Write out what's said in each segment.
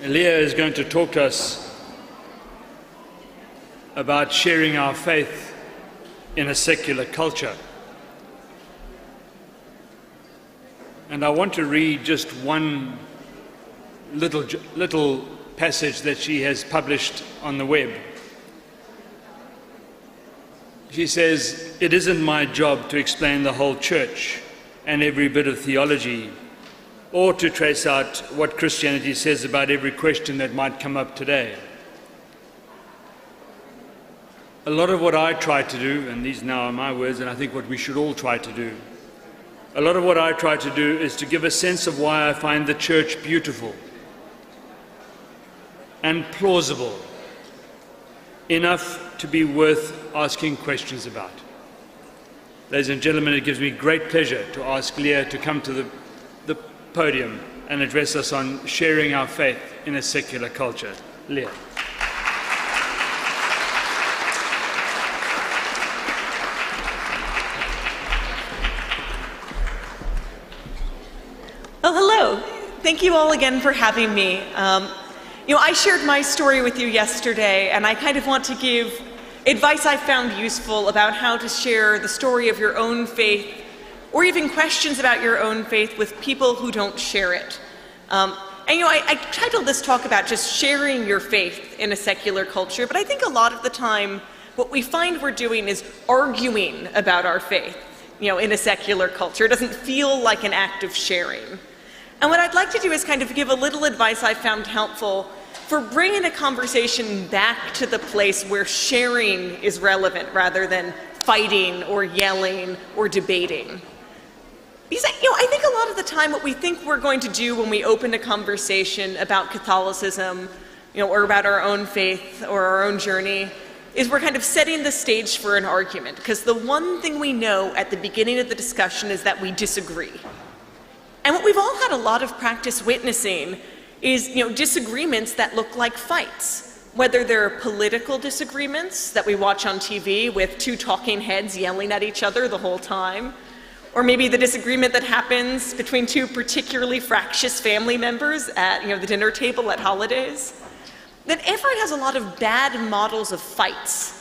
Leah is going to talk to us about sharing our faith in a secular culture. And I want to read just one little passage that she has published on the web. She says, "It isn't my job to explain the whole church and every bit of theology, or to trace out what Christianity says about every question that might come up today. A lot of what I try to do, and these now are my words, and I think what we should all try to do, a lot of what I try to do is to give a sense of why I find the church beautiful and plausible, enough to be worth asking questions about." Ladies and gentlemen, it gives me great pleasure to ask Leah to come to the podium and address us on sharing our faith in a secular culture. Leah. Well, hello. Thank you all again for having me. I shared my story with you yesterday, and I kind of want to give advice I found useful about how to share the story of your own faith, or even questions about your own faith with people who don't share it. I titled this talk about just sharing your faith in a secular culture, but I think a lot of the time what we find we're doing is arguing about our faith, in a secular culture. It doesn't feel like an act of sharing. And what I'd like to do is kind of give a little advice I found helpful for bringing a conversation back to the place where sharing is relevant rather than fighting or yelling or debating. Because I think a lot of the time what we think we're going to do when we open a conversation about Catholicism, or about our own faith or our own journey, is we're kind of setting the stage for an argument. Because the one thing we know at the beginning of the discussion is that we disagree. And what we've all had a lot of practice witnessing is, disagreements that look like fights. Whether they're political disagreements that we watch on TV with two talking heads yelling at each other the whole time, or maybe the disagreement that happens between two particularly fractious family members at, the dinner table at holidays. That everyone has a lot of bad models of fights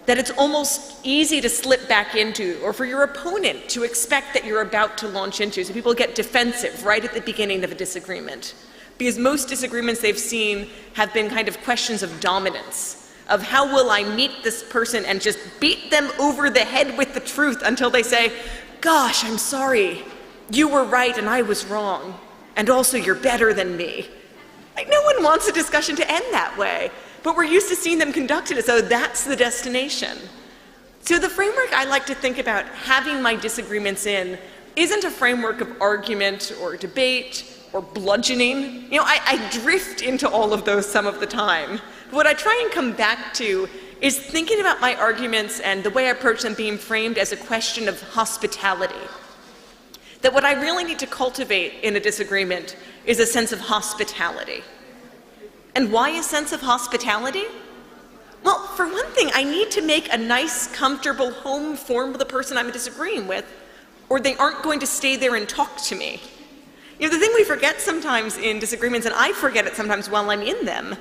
that it's almost easy to slip back into, or for your opponent to expect that you're about to launch into. So people get defensive right at the beginning of a disagreement. Because most disagreements they've seen have been kind of questions of dominance, of how will I meet this person and just beat them over the head with the truth until they say, "Gosh, I'm sorry, you were right and I was wrong, and also you're better than me." No one wants a discussion to end that way, but we're used to seeing them conducted as though that's the destination. So the framework I like to think about having my disagreements in isn't a framework of argument or debate or bludgeoning. I drift into all of those some of the time. But what I try and come back to is thinking about my arguments and the way I approach them being framed as a question of hospitality. That what I really need to cultivate in a disagreement is a sense of hospitality. And why a sense of hospitality? Well, for one thing, I need to make a nice, comfortable home for the person I'm disagreeing with, or they aren't going to stay there and talk to me. The thing we forget sometimes in disagreements, and I forget it sometimes while I'm in them,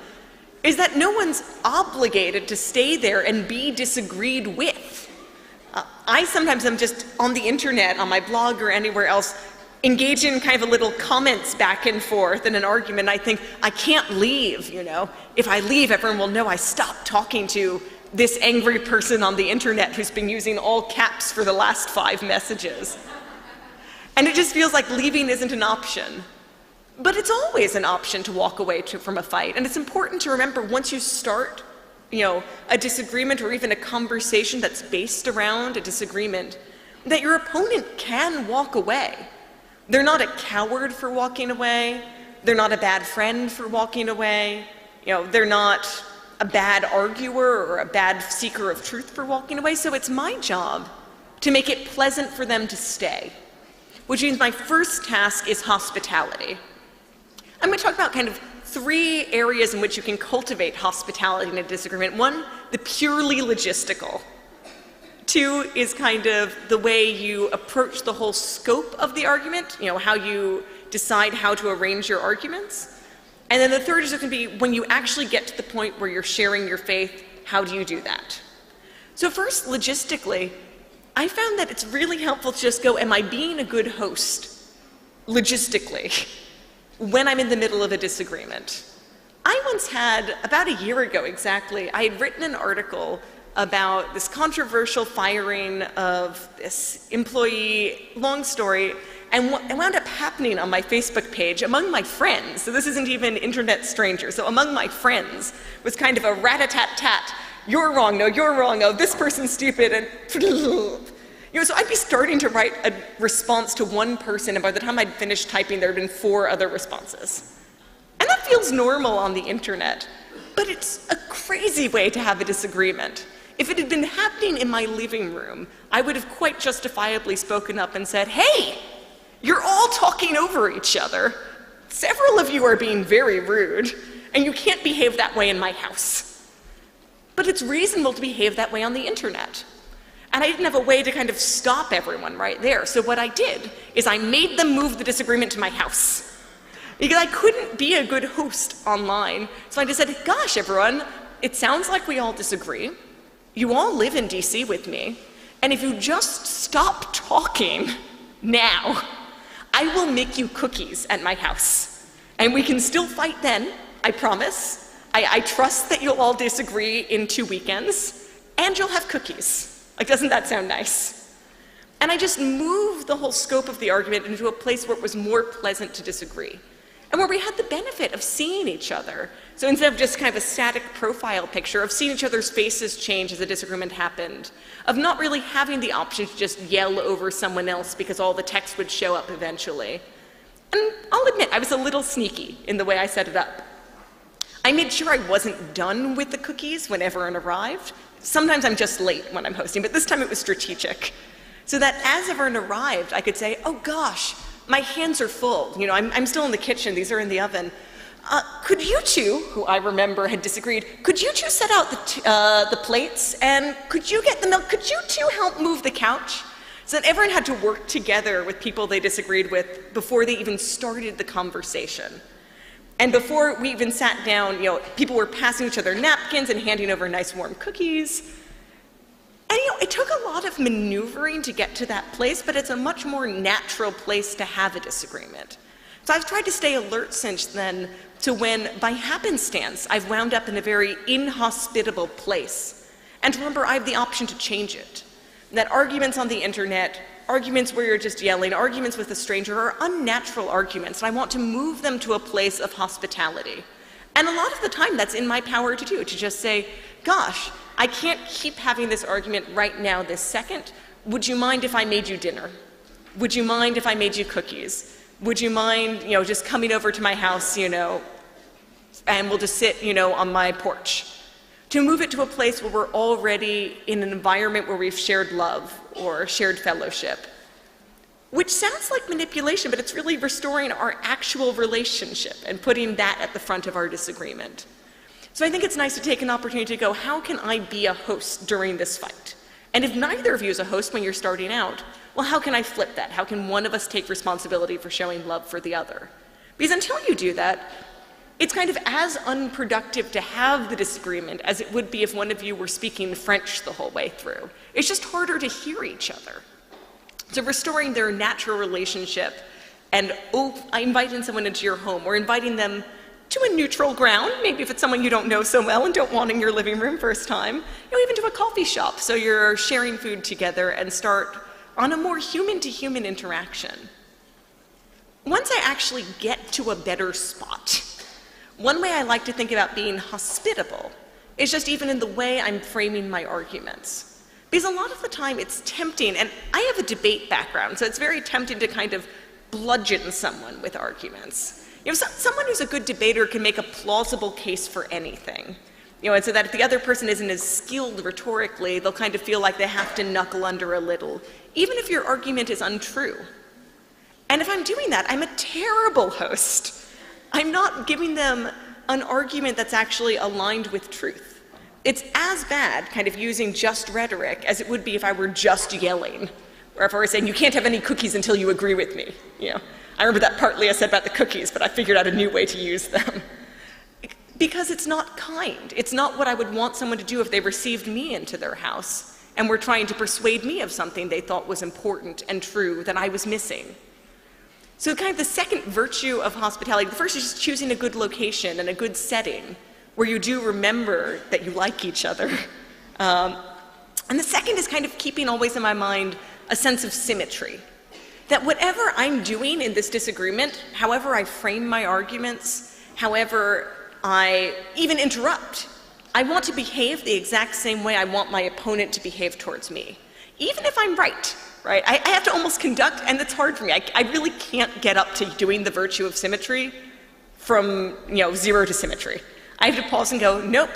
is that no one's obligated to stay there and be disagreed with. I sometimes am just on the internet, on my blog or anywhere else, engage in kind of a little comments back and forth in an argument. I think, I can't leave, If I leave, everyone will know I stopped talking to this angry person on the internet who's been using all caps for the last 5 messages. And it just feels like leaving isn't an option. But it's always an option to walk away from a fight. And it's important to remember once you start, a disagreement or even a conversation that's based around a disagreement, that your opponent can walk away. They're not a coward for walking away. They're not a bad friend for walking away. They're not a bad arguer or a bad seeker of truth for walking away. So it's my job to make it pleasant for them to stay, which means my first task is hospitality. I'm going to talk about kind of 3 areas in which you can cultivate hospitality in a disagreement. 1, the purely logistical. 2 is kind of the way you approach the whole scope of the argument, how you decide how to arrange your arguments. And then the third is going to be when you actually get to the point where you're sharing your faith, how do you do that? So first, logistically, I found that it's really helpful to just go, am I being a good host, logistically, when I'm in the middle of a disagreement? I once had, about a year ago exactly, I had written an article about this controversial firing of this employee, long story, and what wound up happening on my Facebook page among my friends, so this isn't even internet strangers, so among my friends was kind of a rat-a-tat-tat, you're wrong, no, you're wrong, oh, this person's stupid, and so I'd be starting to write a response to one person, and by the time I'd finished typing, there had been 4 other responses. And that feels normal on the internet, but it's a crazy way to have a disagreement. If it had been happening in my living room, I would have quite justifiably spoken up and said, hey, you're all talking over each other. Several of you are being very rude, and you can't behave that way in my house. But it's reasonable to behave that way on the internet. And I didn't have a way to kind of stop everyone right there. So what I did is I made them move the disagreement to my house. Because I couldn't be a good host online. So I just said, gosh, everyone, it sounds like we all disagree. You all live in DC with me. And if you just stop talking now, I will make you cookies at my house. And we can still fight then, I promise. I trust that you'll all disagree in 2 weekends, and you'll have cookies. Like, doesn't that sound nice? And I just moved the whole scope of the argument into a place where it was more pleasant to disagree, and where we had the benefit of seeing each other. So instead of just kind of a static profile picture, of seeing each other's faces change as a disagreement happened, of not really having the option to just yell over someone else because all the text would show up eventually. And I'll admit, I was a little sneaky in the way I set it up. I made sure I wasn't done with the cookies when everyone arrived. Sometimes I'm just late when I'm hosting, but this time it was strategic. So that as everyone arrived, I could say, oh gosh, my hands are full. You know, I'm still in the kitchen, these are in the oven. Could you two, who I remember had disagreed, could you two set out the plates, and could you get the milk? Could you two help move the couch? So that everyone had to work together with people they disagreed with before they even started the conversation. And before we even sat down, you know, people were passing each other napkins and handing over nice warm cookies. And you know, it took a lot of maneuvering to get to that place, but it's a much more natural place to have a disagreement. So I've tried to stay alert since then to when, by happenstance, I've wound up in a very inhospitable place. And remember, I have the option to change it. That arguments on the internet, arguments where you're just yelling, arguments with a stranger are unnatural arguments, and I want to move them to a place of hospitality. And a lot of the time that's in my power to do, to just say, gosh, I can't keep having this argument right now this second. Would you mind if I made you dinner? Would you mind if I made you cookies? Would you mind, you know, just coming over to my house, you know, and we'll just sit, you know, on my porch? To move it to a place where we're already in an environment where we've shared love or shared fellowship. Which sounds like manipulation, but it's really restoring our actual relationship and putting that at the front of our disagreement. So I think it's nice to take an opportunity to go, how can I be a host during this fight? And if neither of you is a host when you're starting out, well, how can I flip that? How can one of us take responsibility for showing love for the other? Because until you do that, it's kind of as unproductive to have the disagreement as it would be if one of you were speaking French the whole way through. It's just harder to hear each other. So restoring their natural relationship and inviting someone into your home or inviting them to a neutral ground, maybe if it's someone you don't know so well and don't want in your living room first time, you know, even to a coffee shop so you're sharing food together and start on a more human-to-human interaction. Once I actually get to a better spot, one way I like to think about being hospitable is just even in the way I'm framing my arguments. Because a lot of the time it's tempting, and I have a debate background, so it's very tempting to kind of bludgeon someone with arguments. You know, someone who's a good debater can make a plausible case for anything. You know, and so that if the other person isn't as skilled rhetorically, they'll kind of feel like they have to knuckle under a little, even if your argument is untrue. And if I'm doing that, I'm a terrible host. I'm not giving them an argument that's actually aligned with truth. It's as bad, kind of using just rhetoric, as it would be if I were just yelling, or if I were saying, you can't have any cookies until you agree with me. You know, I remember that part Leah said about the cookies, but I figured out a new way to use them. Because it's not kind. It's not what I would want someone to do if they received me into their house and were trying to persuade me of something they thought was important and true that I was missing. So kind of the second virtue of hospitality, the first is just choosing a good location and a good setting where you do remember that you like each other. And the second is kind of keeping always in my mind a sense of symmetry. That whatever I'm doing in this disagreement, however I frame my arguments, however I even interrupt, I want to behave the exact same way I want my opponent to behave towards me, even if I'm right? I have to almost conduct, and it's hard for me. I really can't get up to doing the virtue of symmetry from zero to symmetry. I have to pause and go, nope,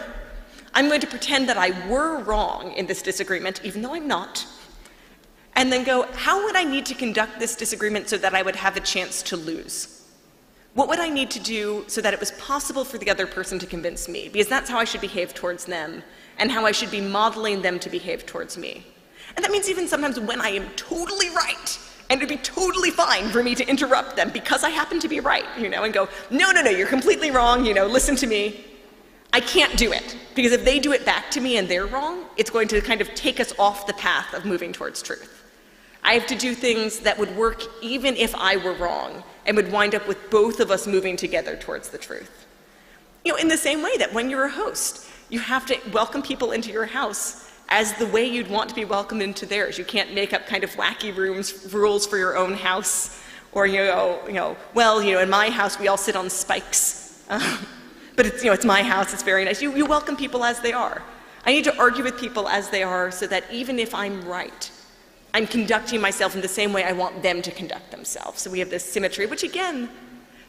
I'm going to pretend that I were wrong in this disagreement, even though I'm not, and then go, how would I need to conduct this disagreement so that I would have a chance to lose? What would I need to do so that it was possible for the other person to convince me? Because that's how I should behave towards them, and how I should be modeling them to behave towards me. And that means even sometimes when I am totally right, and it'd be totally fine for me to interrupt them because I happen to be right, and go, no, you're completely wrong, listen to me. I can't do it, because if they do it back to me and they're wrong, it's going to kind of take us off the path of moving towards truth. I have to do things that would work even if I were wrong, and would wind up with both of us moving together towards the truth. In the same way that when you're a host, you have to welcome people into your house as the way you'd want to be welcomed into theirs. You can't make up kind of wacky rules for your own house, or in my house we all sit on spikes, but it's my house, it's very nice. You welcome people as they are. I need to argue with people as they are so that even if I'm right, I'm conducting myself in the same way I want them to conduct themselves. So we have this symmetry, which again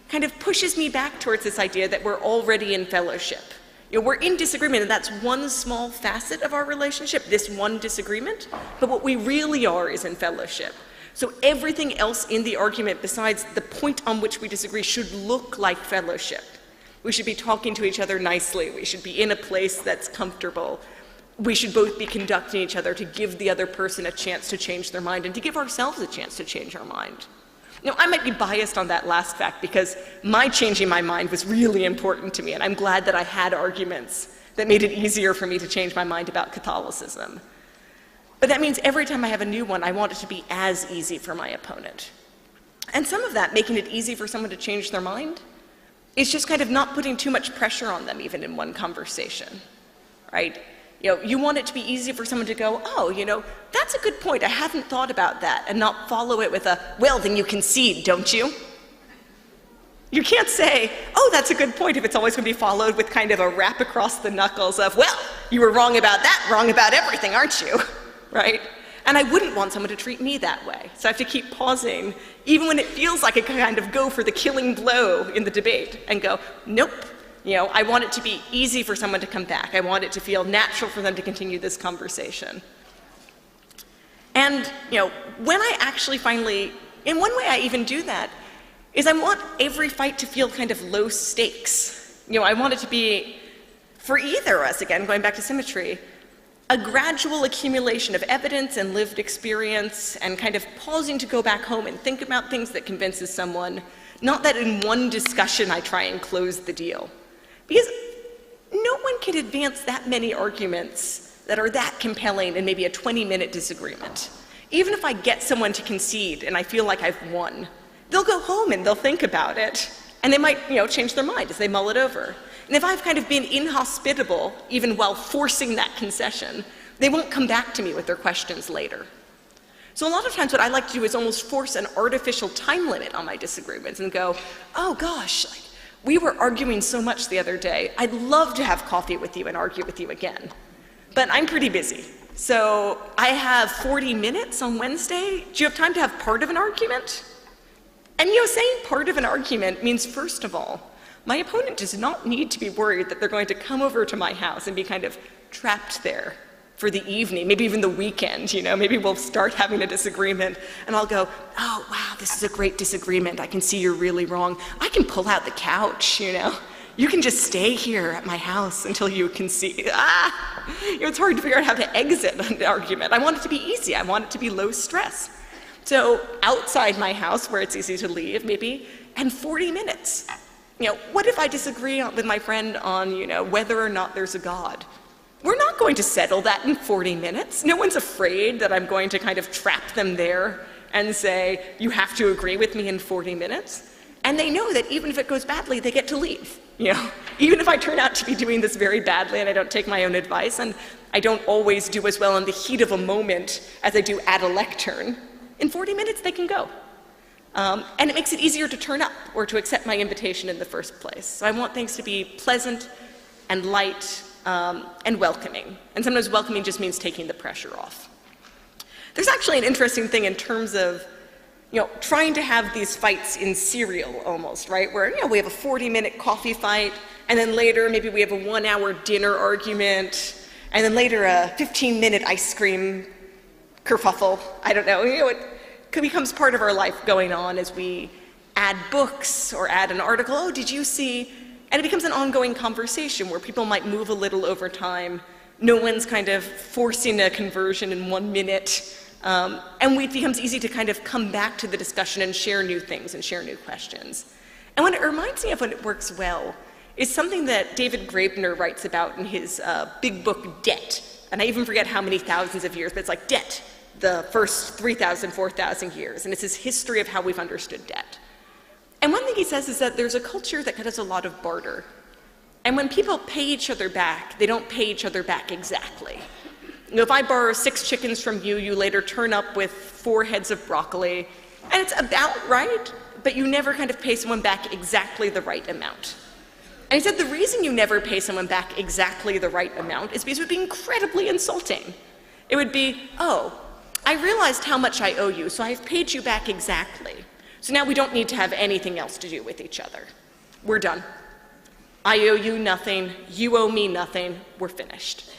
kind of pushes me back towards this idea that we're already in fellowship. We're in disagreement, and that's one small facet of our relationship, this one disagreement, but what we really are is in fellowship. So everything else in the argument besides the point on which we disagree should look like fellowship. We should be talking to each other nicely. We should be in a place that's comfortable. We should both be conducting each other to give the other person a chance to change their mind and to give ourselves a chance to change our mind. I might be biased on that last fact because my changing my mind was really important to me, and I'm glad that I had arguments that made it easier for me to change my mind about Catholicism. But that means every time I have a new one, I want it to be as easy for my opponent. And some of that, making it easy for someone to change their mind, is just kind of not putting too much pressure on them even in one conversation, right? You want it to be easy for someone to go, oh, that's a good point, I hadn't thought about that, and not follow it with a, well, then you concede, don't you? You can't say, oh, that's a good point, if it's always going to be followed with kind of a rap across the knuckles of, well, you were wrong about that, wrong about everything, aren't you? Right? And I wouldn't want someone to treat me that way. So I have to keep pausing, even when it feels like I kind of go for the killing blow in the debate, and go, nope. I want it to be easy for someone to come back. I want it to feel natural for them to continue this conversation. And, when I actually finally, in one way I even do that, is I want every fight to feel kind of low stakes. I want it to be, for either of us, again, going back to symmetry, a gradual accumulation of evidence and lived experience and kind of pausing to go back home and think about things that convinces someone, not that in one discussion I try and close the deal. Because no one can advance that many arguments that are that compelling in maybe a 20-minute disagreement. Even if I get someone to concede and I feel like I've won, they'll go home and they'll think about it, and they might, change their mind as they mull it over. And if I've kind of been inhospitable, even while forcing that concession, they won't come back to me with their questions later. So a lot of times what I like to do is almost force an artificial time limit on my disagreements and go, oh gosh, we were arguing so much the other day. I'd love to have coffee with you and argue with you again, but I'm pretty busy. So I have 40 minutes on Wednesday. Do you have time to have part of an argument? And saying part of an argument means, first of all, my opponent does not need to be worried that they're going to come over to my house and be kind of trapped there for the evening, maybe even the weekend, maybe we'll start having a disagreement and I'll go, oh, wow, this is a great disagreement. I can see you're really wrong. I can pull out the couch, You can just stay here at my house until you concede. It's hard to figure out how to exit an argument. I want it to be easy. I want it to be low stress. So outside my house where it's easy to leave, maybe, and 40 minutes. what if I disagree with my friend on, whether or not there's a God? We're not going to settle that in 40 minutes. No one's afraid that I'm going to kind of trap them there and say, you have to agree with me in 40 minutes. And they know that even if it goes badly, they get to leave. Even if I turn out to be doing this very badly and I don't take my own advice, and I don't always do as well in the heat of a moment as I do at a lectern, in 40 minutes they can go. And it makes it easier to turn up or to accept my invitation in the first place. So I want things to be pleasant and light and welcoming. And sometimes welcoming just means taking the pressure off. There's actually an interesting thing in terms of trying to have these fights in serial almost, right? Where, we have a 40-minute coffee fight, and then later maybe we have a 1-hour dinner argument, and then later a 15-minute ice cream kerfuffle. I don't know. It becomes part of our life going on as we add books or add an article. Oh, did you see? And it becomes an ongoing conversation where people might move a little over time. No one's kind of forcing a conversion in 1 minute. And it becomes easy to kind of come back to the discussion and share new things and share new questions. And what it reminds me of when it works well is something that David Graebener writes about in his big book, Debt. And I even forget how many thousands of years, but it's like debt, the first 3,000, 4,000 years. And it's his history of how we've understood debt. And one thing he says is that there's a culture that does a lot of barter. And when people pay each other back, they don't pay each other back exactly. If I borrow 6 chickens from you, you later turn up with 4 heads of broccoli, and it's about right, but you never kind of pay someone back exactly the right amount. And he said the reason you never pay someone back exactly the right amount is because it would be incredibly insulting. It would be, oh, I realized how much I owe you, so I've paid you back exactly. So now we don't need to have anything else to do with each other. We're done. I owe you nothing, you owe me nothing, we're finished.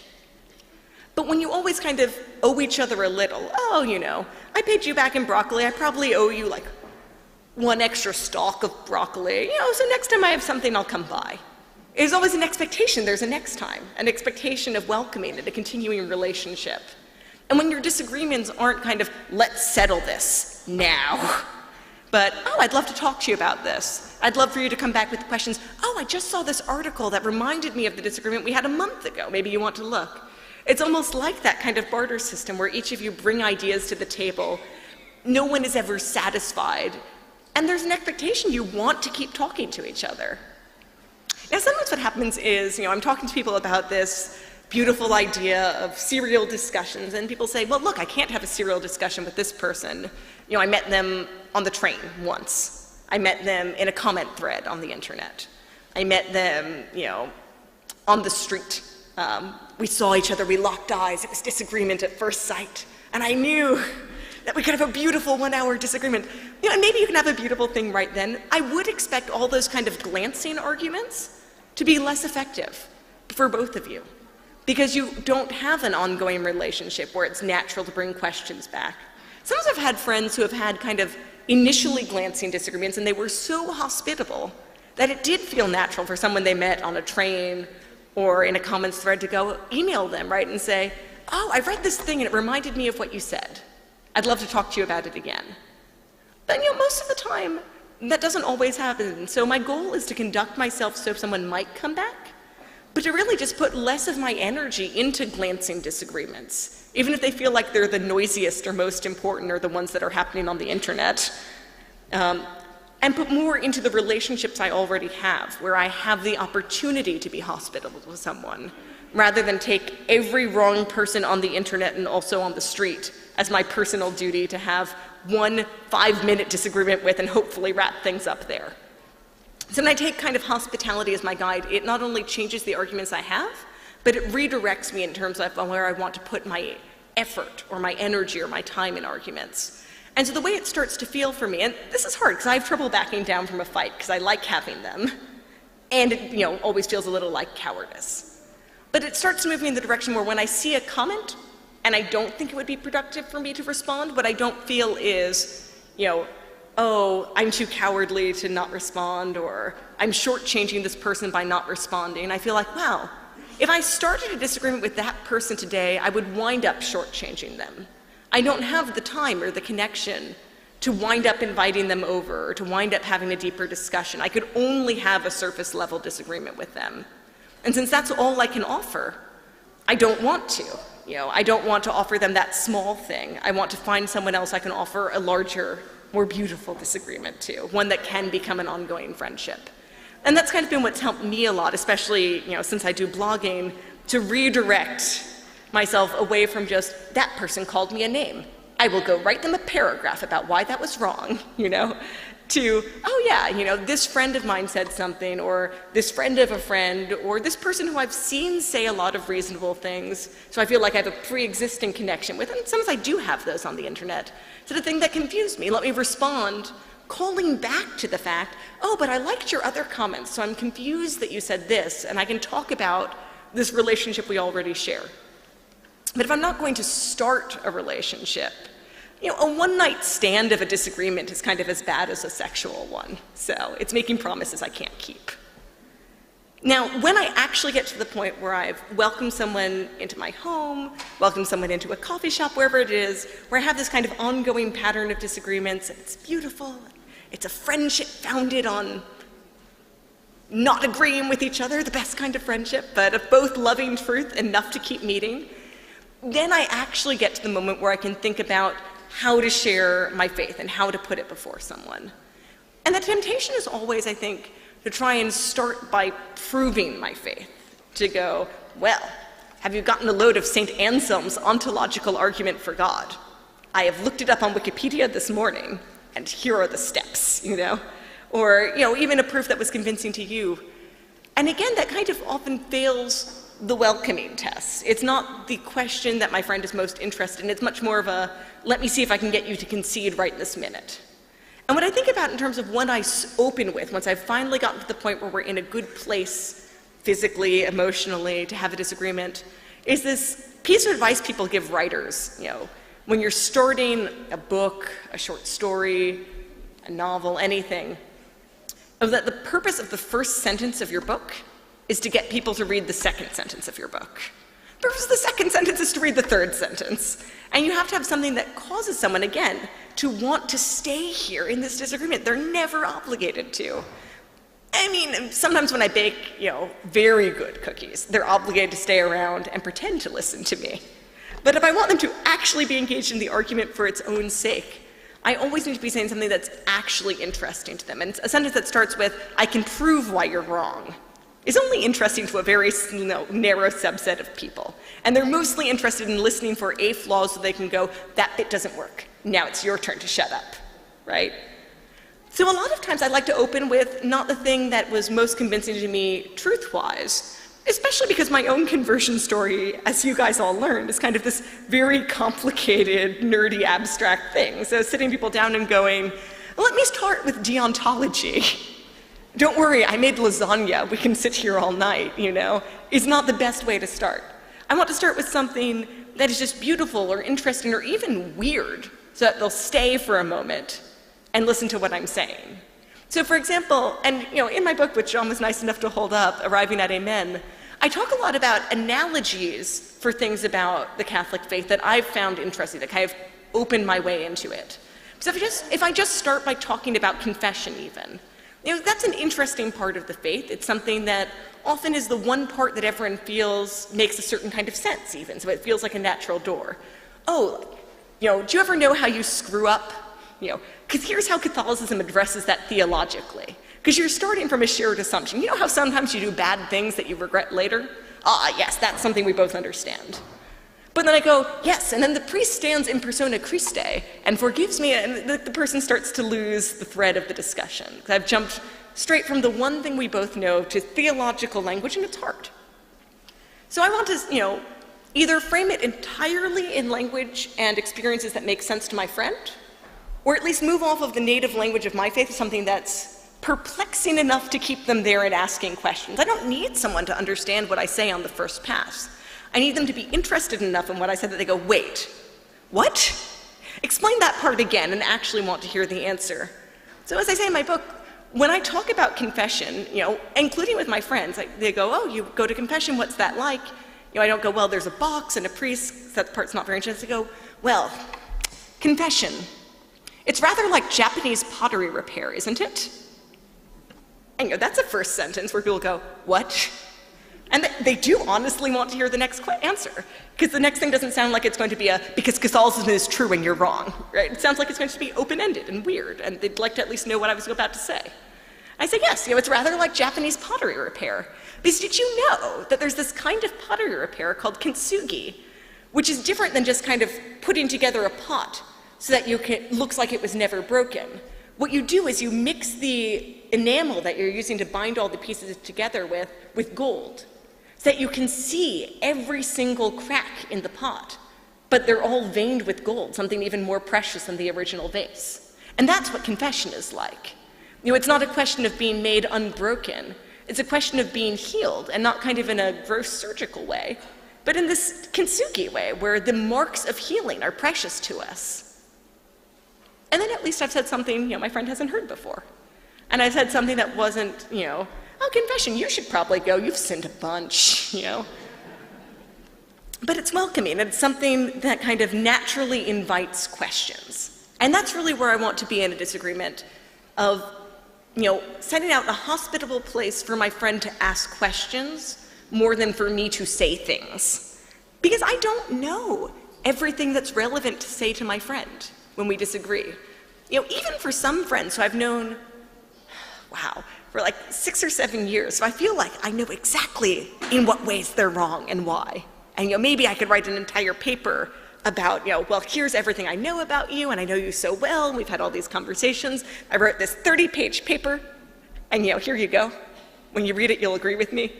But when you always kind of owe each other a little, oh, I paid you back in broccoli, I probably owe you like 1 extra stalk of broccoli, so next time I have something, I'll come by. There's always an expectation there's a next time, an expectation of welcoming and a continuing relationship. And when your disagreements aren't kind of, let's settle this now, but, oh, I'd love to talk to you about this. I'd love for you to come back with questions. Oh, I just saw this article that reminded me of the disagreement we had a month ago. Maybe you want to look. It's almost like that kind of barter system where each of you bring ideas to the table. No one is ever satisfied. And there's an expectation you want to keep talking to each other. Now, sometimes what happens is, I'm talking to people about this beautiful idea of serial discussions, and people say, well, look, I can't have a serial discussion with this person. I met them on the train once. I met them in a comment thread on the internet. I met them, on the street. We saw each other, we locked eyes, it was disagreement at first sight. And I knew that we could have a beautiful 1-hour disagreement. And maybe you can have a beautiful thing right then. I would expect all those kind of glancing arguments to be less effective for both of you, because you don't have an ongoing relationship where it's natural to bring questions back. Sometimes I've had friends who have had kind of initially glancing disagreements, and they were so hospitable that it did feel natural for someone they met on a train or in a comments thread to go email them, right, and say, oh, I read this thing and it reminded me of what you said. I'd love to talk to you about it again. But most of the time, that doesn't always happen. So my goal is to conduct myself so someone might come back, but to really just put less of my energy into glancing disagreements, even if they feel like they're the noisiest or most important or the ones that are happening on the internet. And put more into the relationships I already have, where I have the opportunity to be hospitable with someone, rather than take every wrong person on the internet and also on the street as my personal duty to have 1 5-minute disagreement with and hopefully wrap things up there. So when I take kind of hospitality as my guide, it not only changes the arguments I have, but it redirects me in terms of where I want to put my effort or my energy or my time in arguments. And so the way it starts to feel for me, and this is hard because I have trouble backing down from a fight because I like having them, and it always feels a little like cowardice. But it starts to move me in the direction where when I see a comment and I don't think it would be productive for me to respond, what I don't feel is, oh, I'm too cowardly to not respond, or I'm shortchanging this person by not responding. I feel like, wow, if I started a disagreement with that person today, I would wind up shortchanging them. I don't have the time or the connection to wind up inviting them over, or to wind up having a deeper discussion. I could only have a surface level disagreement with them. And since that's all I can offer, I don't want to. I don't want to offer them that small thing. I want to find someone else I can offer a larger, more beautiful disagreement to, one that can become an ongoing friendship. And that's kind of been what's helped me a lot, especially since I do blogging, to redirect myself away from just, that person called me a name. I will go write them a paragraph about why that was wrong, to, oh yeah, this friend of mine said something, or this friend of a friend, or this person who I've seen say a lot of reasonable things, so I feel like I have a pre-existing connection with, and sometimes I do have those on the internet. So the thing that confused me, let me respond, calling back to the fact, oh, but I liked your other comments, so I'm confused that you said this, and I can talk about this relationship we already share. But if I'm not going to start a relationship, a one-night stand of a disagreement is kind of as bad as a sexual one. So it's making promises I can't keep. Now, when I actually get to the point where I've welcomed someone into my home, welcomed someone into a coffee shop, wherever it is, where I have this kind of ongoing pattern of disagreements, and it's beautiful, it's a friendship founded on not agreeing with each other, the best kind of friendship, but of both loving truth enough to keep meeting, then I actually get to the moment where I can think about how to share my faith and how to put it before someone. And the temptation is always, I think, to try and start by proving my faith. To go, well, have you gotten a load of St. Anselm's ontological argument for God? I have looked it up on Wikipedia this morning, and here are the steps, Or, even a proof that was convincing to you. And again, that kind of often fails the welcoming test. It's not the question that my friend is most interested in. It's much more of a, let me see if I can get you to concede right this minute. And what I think about in terms of when I open with, once I've finally gotten to the point where we're in a good place, physically, emotionally, to have a disagreement, is this piece of advice people give writers. When you're starting a book, a short story, a novel, anything, that the purpose of the first sentence of your book is to get people to read the second sentence of your book. The purpose of the second sentence is to read the third sentence. And you have to have something that causes someone, again, to want to stay here in this disagreement. They're never obligated to. I mean, sometimes when I bake, very good cookies, they're obligated to stay around and pretend to listen to me. But if I want them to actually be engaged in the argument for its own sake, I always need to be saying something that's actually interesting to them. And a sentence that starts with, I can prove why you're wrong, is only interesting to a very narrow subset of people. And they're mostly interested in listening for a flaw so they can go, that bit doesn't work. Now it's your turn to shut up, right? So a lot of times I like to open with not the thing that was most convincing to me truth-wise, especially because my own conversion story, as you guys all learned, is kind of this very complicated, nerdy, abstract thing. So sitting people down and going, well, let me start with deontology. Don't worry, I made lasagna, we can sit here all night, is not the best way to start. I want to start with something that is just beautiful or interesting or even weird, so that they'll stay for a moment and listen to what I'm saying. So for example, and in my book, which John was nice enough to hold up, Arriving at Amen, I talk a lot about analogies for things about the Catholic faith that I've found interesting, that kind of opened my way into it. So if I just start by talking about confession even, that's an interesting part of the faith. It's something that often is the one part that everyone feels makes a certain kind of sense even, so it feels like a natural door. Oh, do you ever know how you screw up? Because here's how Catholicism addresses that theologically. Because you're starting from a shared assumption. You know how sometimes you do bad things that you regret later? Ah, yes, that's something we both understand. But then I go, yes, and then the priest stands in persona Christe and forgives me, and the person starts to lose the thread of the discussion. I've jumped straight from the one thing we both know to theological language, and it's hard. So I want to, either frame it entirely in language and experiences that make sense to my friend, or at least move off of the native language of my faith to something that's perplexing enough to keep them there and asking questions. I don't need someone to understand what I say on the first pass. I need them to be interested enough in what I said that they go, wait, what? Explain that part again, and actually want to hear the answer. So as I say in my book, when I talk about confession, including with my friends, they go, oh, you go to confession, what's that like? I don't go, well, there's a box and a priest, that part's not very interesting. I go, well, confession. It's rather like Japanese pottery repair, isn't it? And that's a first sentence where people go, what? And they do honestly want to hear the next answer, because the next thing doesn't sound like it's going to be because Catholicism is true and you're wrong, right? It sounds like it's going to be open-ended and weird, and they'd like to at least know what I was about to say. I say, yes, it's rather like Japanese pottery repair. Because did you know that there's this kind of pottery repair called kintsugi, which is different than just kind of putting together a pot so that looks like it was never broken. What you do is you mix the enamel that you're using to bind all the pieces together with gold, so that you can see every single crack in the pot, but they're all veined with gold, something even more precious than the original vase. And that's what confession is like. It's not a question of being made unbroken. It's a question of being healed, and not kind of in a gross surgical way, but in this kintsugi way, where the marks of healing are precious to us. And then at least I've said something, my friend hasn't heard before. And I've said something that wasn't, oh, confession, you should probably go, you've sinned a bunch, But it's welcoming, and it's something that kind of naturally invites questions. And that's really where I want to be in a disagreement of, setting out a hospitable place for my friend to ask questions more than for me to say things. Because I don't know everything that's relevant to say to my friend when we disagree. Even for some friends who I've known, for like 6 or 7 years, so I feel like I know exactly in what ways they're wrong and why. And maybe I could write an entire paper about, well, here's everything I know about you, and I know you so well, and we've had all these conversations. I wrote this 30-page paper, and here you go. When you read it, you'll agree with me.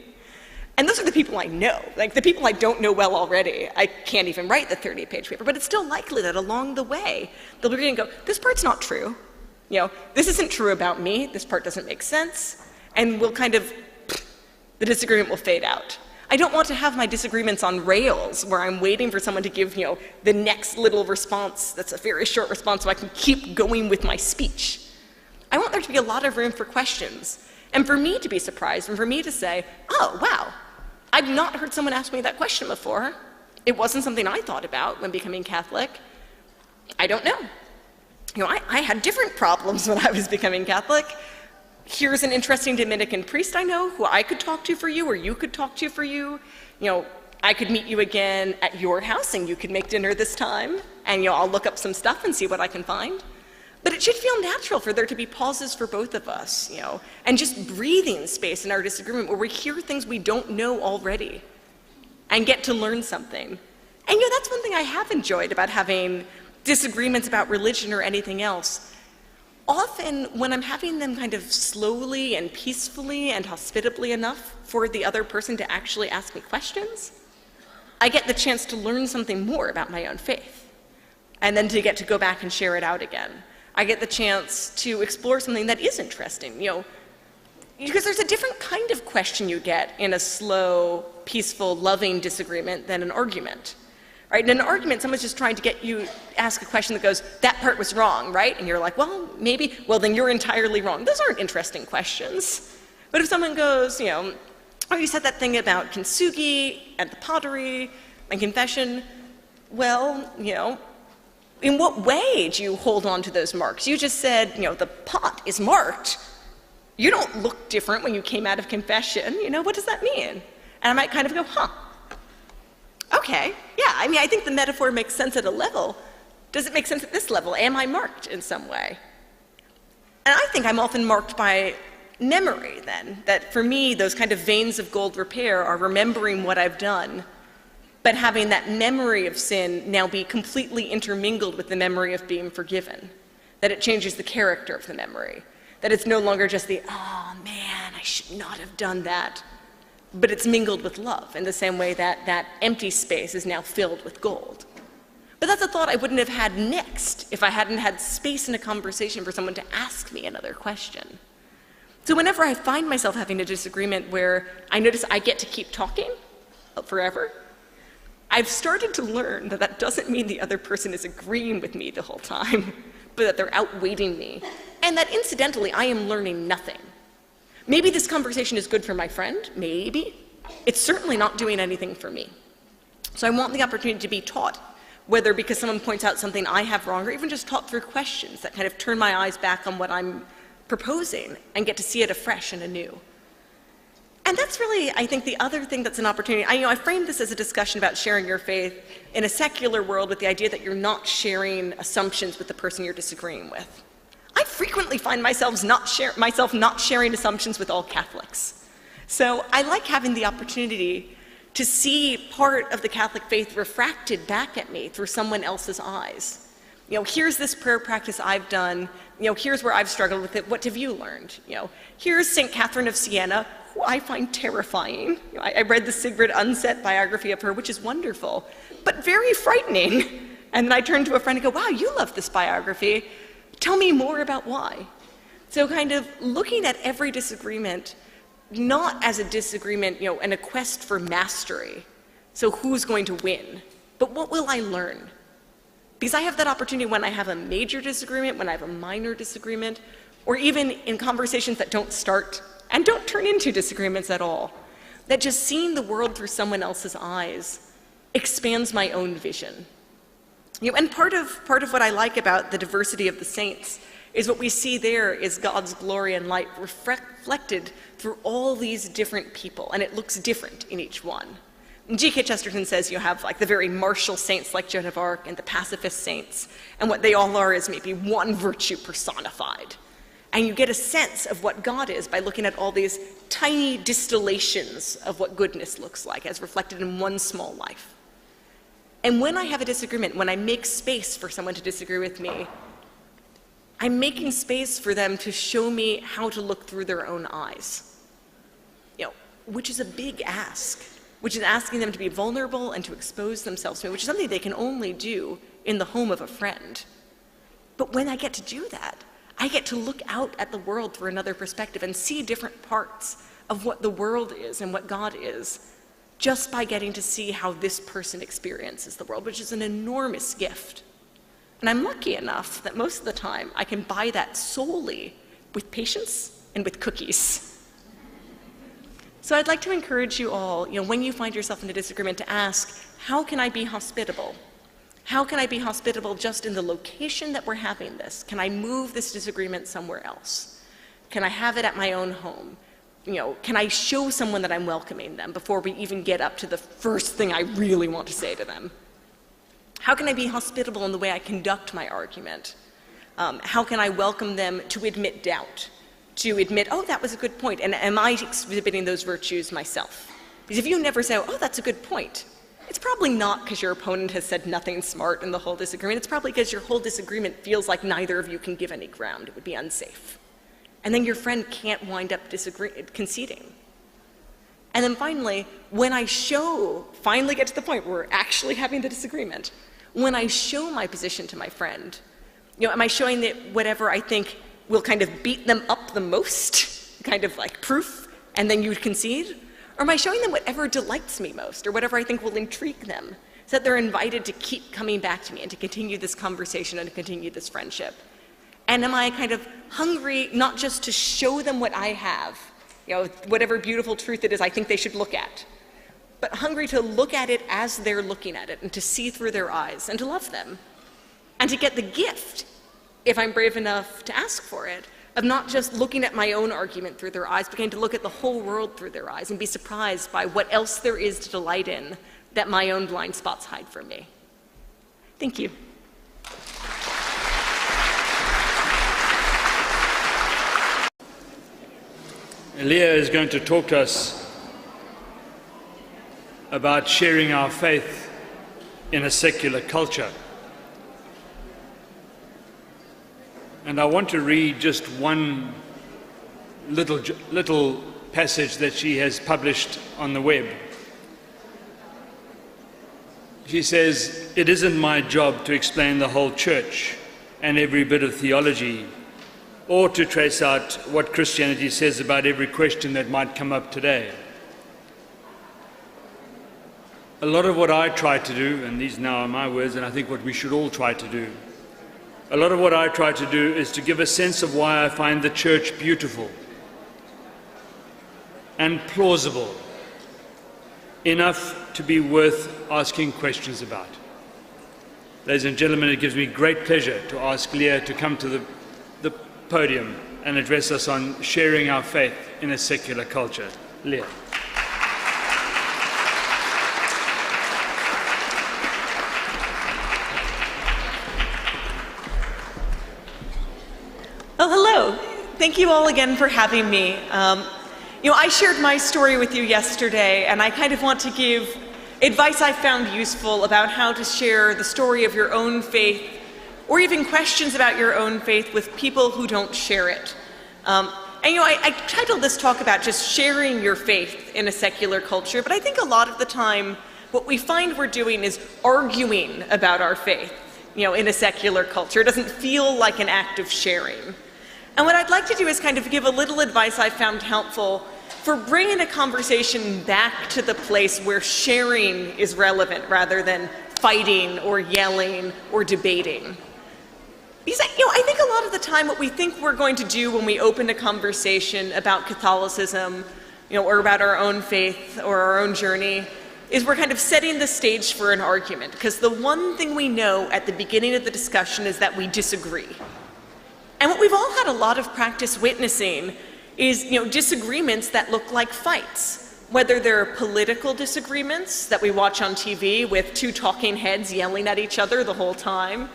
And those are the people I know. Like, the people I don't know well already, I can't even write the 30-page paper, but it's still likely that along the way, they'll be reading and go, this part's not true. This isn't true about me, this part doesn't make sense, and we'll the disagreement will fade out. I don't want to have my disagreements on rails where I'm waiting for someone to give, the next little response that's a very short response so I can keep going with my speech. I want there to be a lot of room for questions, and for me to be surprised, and for me to say, oh, wow, I've not heard someone ask me that question before. It wasn't something I thought about when becoming Catholic. I don't know. I had different problems when I was becoming Catholic. Here's an interesting Dominican priest I know who I could talk to for you, or you could talk to for you. I could meet you again at your house, and you could make dinner this time, and I'll look up some stuff and see what I can find. But it should feel natural for there to be pauses for both of us, and just breathing space in our disagreement where we hear things we don't know already and get to learn something. And that's one thing I have enjoyed about having disagreements about religion or anything else. Often, when I'm having them kind of slowly and peacefully and hospitably enough for the other person to actually ask me questions, I get the chance to learn something more about my own faith, and then to get to go back and share it out again. I get the chance to explore something that is interesting, because there's a different kind of question you get in a slow, peaceful, loving disagreement than an argument. Right? In an argument, someone's just trying to get you to ask a question that goes, that part was wrong, right? And you're like, well, maybe, well, then you're entirely wrong. Those aren't interesting questions. But if someone goes, oh, you said that thing about kintsugi and the pottery and confession, well, in what way do you hold on to those marks? You just said, the pot is marked. You don't look different when you came out of confession. What does that mean? And I might kind of go, huh. Okay, yeah, I think the metaphor makes sense at a level. Does it make sense at this level? Am I marked in some way? And I think I'm often marked by memory then, that for me, those kind of veins of gold repair are remembering what I've done, but having that memory of sin now be completely intermingled with the memory of being forgiven, that it changes the character of the memory, that it's no longer just the, oh man, I should not have done that, but it's mingled with love in the same way that that empty space is now filled with gold. But that's a thought I wouldn't have had next if I hadn't had space in a conversation for someone to ask me another question. So whenever I find myself having a disagreement where I notice I get to keep talking forever, I've started to learn that that doesn't mean the other person is agreeing with me the whole time, but that they're outweighting me, and that incidentally I am learning nothing. Maybe this conversation is good for my friend, maybe. It's certainly not doing anything for me. So I want the opportunity to be taught whether because someone points out something I have wrong, or even just talk through questions that kind of turn my eyes back on what I'm proposing and get to see it afresh and anew. And that's really, I think, the other thing that's an opportunity. I framed this as a discussion about sharing your faith in a secular world with the idea that you're not sharing assumptions with the person you're disagreeing with. I frequently find myself not sharing assumptions with all Catholics. So I like having the opportunity to see part of the Catholic faith refracted back at me through someone else's eyes. Here's this prayer practice I've done. Here's where I've struggled with it. What have you learned? Here's St. Catherine of Siena, who I find terrifying. I read the Sigrid Undset biography of her, which is wonderful, but very frightening. And then I turned to a friend and go, wow, you love this biography. Tell me more about why. So kind of looking at every disagreement, not as a disagreement, and a quest for mastery. So who's going to win? But what will I learn? Because I have that opportunity when I have a major disagreement, when I have a minor disagreement, or even in conversations that don't start and don't turn into disagreements at all, that just seeing the world through someone else's eyes expands my own vision. And part of what I like about the diversity of the saints is what we see there is God's glory and light reflected through all these different people, and it looks different in each one. And G.K. Chesterton says you have like the very martial saints like Joan of Arc and the pacifist saints, and what they all are is maybe one virtue personified. And you get a sense of what God is by looking at all these tiny distillations of what goodness looks like as reflected in one small life. And when I have a disagreement, when I make space for someone to disagree with me, I'm making space for them to show me how to look through their own eyes, which is a big ask, which is asking them to be vulnerable and to expose themselves to me, which is something they can only do in the home of a friend. But when I get to do that, I get to look out at the world through another perspective and see different parts of what the world is and what God is, just by getting to see how this person experiences the world, which is an enormous gift. And I'm lucky enough that most of the time I can buy that solely with patience and with cookies. So I'd like to encourage you all, when you find yourself in a disagreement, to ask, how can I be hospitable? How can I be hospitable just in the location that we're having this? Can I move this disagreement somewhere else? Can I have it at my own home? Can I show someone that I'm welcoming them before we even get up to the first thing I really want to say to them? How can I be hospitable in the way I conduct my argument? How can I welcome them to admit doubt? To admit, oh, that was a good point, and am I exhibiting those virtues myself? Because if you never say, oh, that's a good point, it's probably not because your opponent has said nothing smart in the whole disagreement. It's probably because your whole disagreement feels like neither of you can give any ground. It would be unsafe. And then your friend can't wind up conceding. And then finally, when I finally get to the point where we're actually having the disagreement, when I show my position to my friend, am I showing that whatever I think will kind of beat them up the most, kind of like proof, and then you concede? Or am I showing them whatever delights me most, or whatever I think will intrigue them, so that they're invited to keep coming back to me and to continue this conversation and to continue this friendship? And am I kind of hungry not just to show them what I have, whatever beautiful truth it is I think they should look at, but hungry to look at it as they're looking at it and to see through their eyes and to love them, and to get the gift, if I'm brave enough to ask for it, of not just looking at my own argument through their eyes, but getting to look at the whole world through their eyes and be surprised by what else there is to delight in that my own blind spots hide from me. Thank you. Leah is going to talk to us about sharing our faith in a secular culture. And I want to read just one little passage that she has published on the web. She says, "It isn't my job to explain the whole church and every bit of theology, or to trace out what Christianity says about every question that might come up today. A lot of what I try to do, and these now are my words, and I think what we should all try to do, a lot of what I try to do is to give a sense of why I find the church beautiful and plausible enough to be worth asking questions about. Ladies and gentlemen, it gives me great pleasure to ask Leah to come to the podium and address us on sharing our faith in a secular culture. Leah. Oh, hello. Thank you all again for having me. I shared my story with you yesterday, and I kind of want to give advice I found useful about how to share the story of your own faith, or even questions about your own faith with people who don't share it. I titled this talk about just sharing your faith in a secular culture, but I think a lot of the time what we find we're doing is arguing about our faith, in a secular culture. It doesn't feel like an act of sharing. And what I'd like to do is kind of give a little advice I found helpful for bringing a conversation back to the place where sharing is relevant rather than fighting or yelling or debating. Because I think a lot of the time what we think we're going to do when we open a conversation about Catholicism, or about our own faith or our own journey, is we're kind of setting the stage for an argument. Because the one thing we know at the beginning of the discussion is that we disagree. And what we've all had a lot of practice witnessing is, disagreements that look like fights. Whether they're political disagreements that we watch on TV with two talking heads yelling at each other the whole time,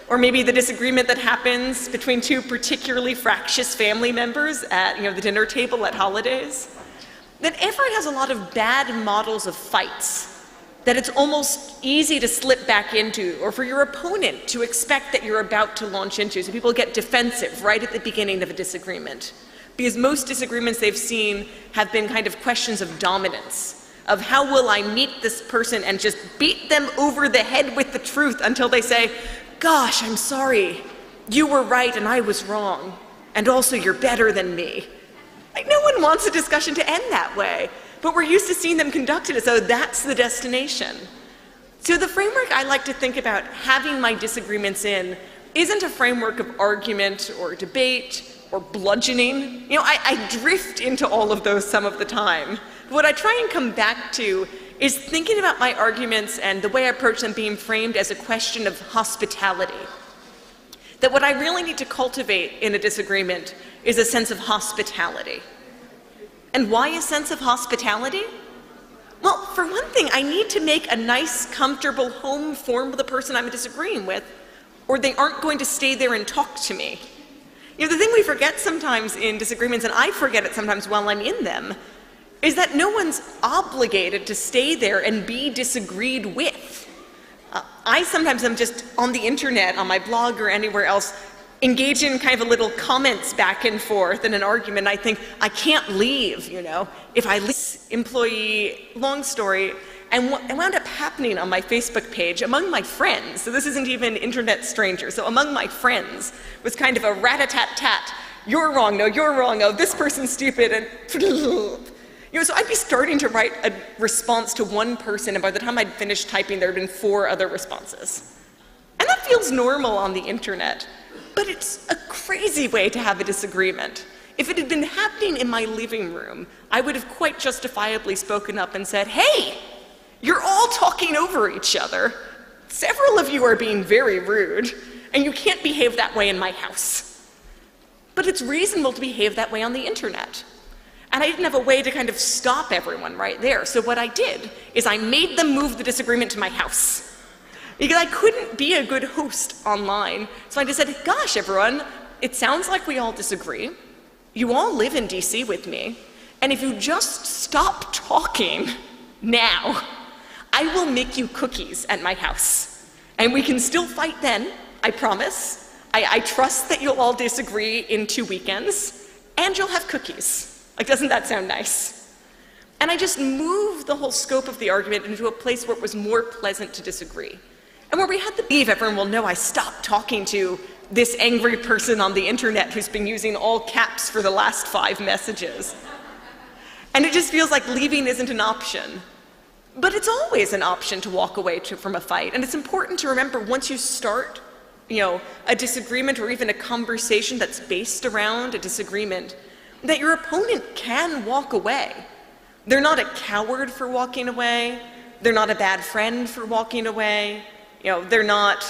or maybe the disagreement that happens between two particularly fractious family members at, the dinner table at holidays. That everyone has a lot of bad models of fights that it's almost easy to slip back into, or for your opponent to expect that you're about to launch into. So people get defensive right at the beginning of a disagreement. Because most disagreements they've seen have been kind of questions of dominance, of how will I meet this person and just beat them over the head with the truth until they say, gosh, I'm sorry, you were right and I was wrong, and also you're better than me. No one wants a discussion to end that way. But we're used to seeing them conducted as though that's the destination. So the framework I like to think about having my disagreements in isn't a framework of argument or debate or bludgeoning. I drift into all of those some of the time. But what I try and come back to is thinking about my arguments and the way I approach them being framed as a question of hospitality. That what I really need to cultivate in a disagreement is a sense of hospitality. And why a sense of hospitality? Well, for one thing, I need to make a nice, comfortable home for the person I'm disagreeing with, or they aren't going to stay there and talk to me. The thing we forget sometimes in disagreements, and I forget it sometimes while I'm in them, is that no one's obligated to stay there and be disagreed with. I sometimes am just on the internet, on my blog or anywhere else, engage in kind of a little comments back and forth in an argument. I think, I can't leave, if I leave. Employee, long story, and what wound up happening on my Facebook page among my friends, so this isn't even internet strangers, so among my friends was kind of a rat-a-tat-tat, you're wrong, no, you're wrong, oh, this person's stupid, and so I'd be starting to write a response to one person, and by the time I'd finished typing, there had been 4 other responses. And that feels normal on the internet. But it's a crazy way to have a disagreement. If it had been happening in my living room, I would have quite justifiably spoken up and said, hey, you're all talking over each other. Several of you are being very rude, and you can't behave that way in my house. But it's reasonable to behave that way on the internet. And I didn't have a way to kind of stop everyone right there. So what I did is I made them move the disagreement to my house. Because I couldn't be a good host online. So I just said, gosh, everyone, it sounds like we all disagree. You all live in DC with me. And if you just stop talking now, I will make you cookies at my house. And we can still fight then, I promise. I trust that you'll all disagree in 2 weekends, and you'll have cookies. Doesn't that sound nice? And I just moved the whole scope of the argument into a place where it was more pleasant to disagree. And where we had to leave, everyone will know I stopped talking to this angry person on the internet who's been using all caps for the last 5 messages. And it just feels like leaving isn't an option. But it's always an option to walk away from a fight. And it's important to remember once you start, a disagreement or even a conversation that's based around a disagreement, that your opponent can walk away. They're not a coward for walking away. They're not a bad friend for walking away. they're not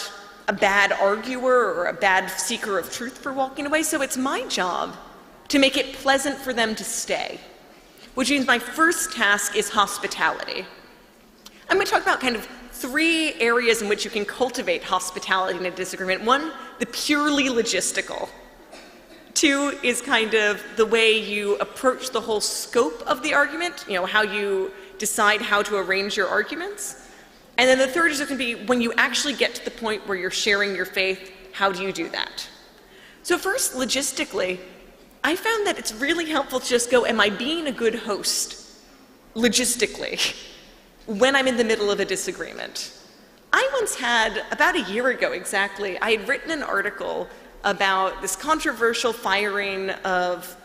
a bad arguer or a bad seeker of truth for walking away, so it's my job to make it pleasant for them to stay, which means my first task is hospitality. I'm going to talk about kind of 3 areas in which you can cultivate hospitality in a disagreement. 1, the purely logistical. 2 is kind of the way you approach the whole scope of the argument, how you decide how to arrange your arguments. And then the 3rd is going to be when you actually get to the point where you're sharing your faith, how do you do that? So first, logistically, I found that it's really helpful to just go, am I being a good host, logistically, when I'm in the middle of a disagreement? I once had, about a year ago exactly, I had written an article about this controversial firing of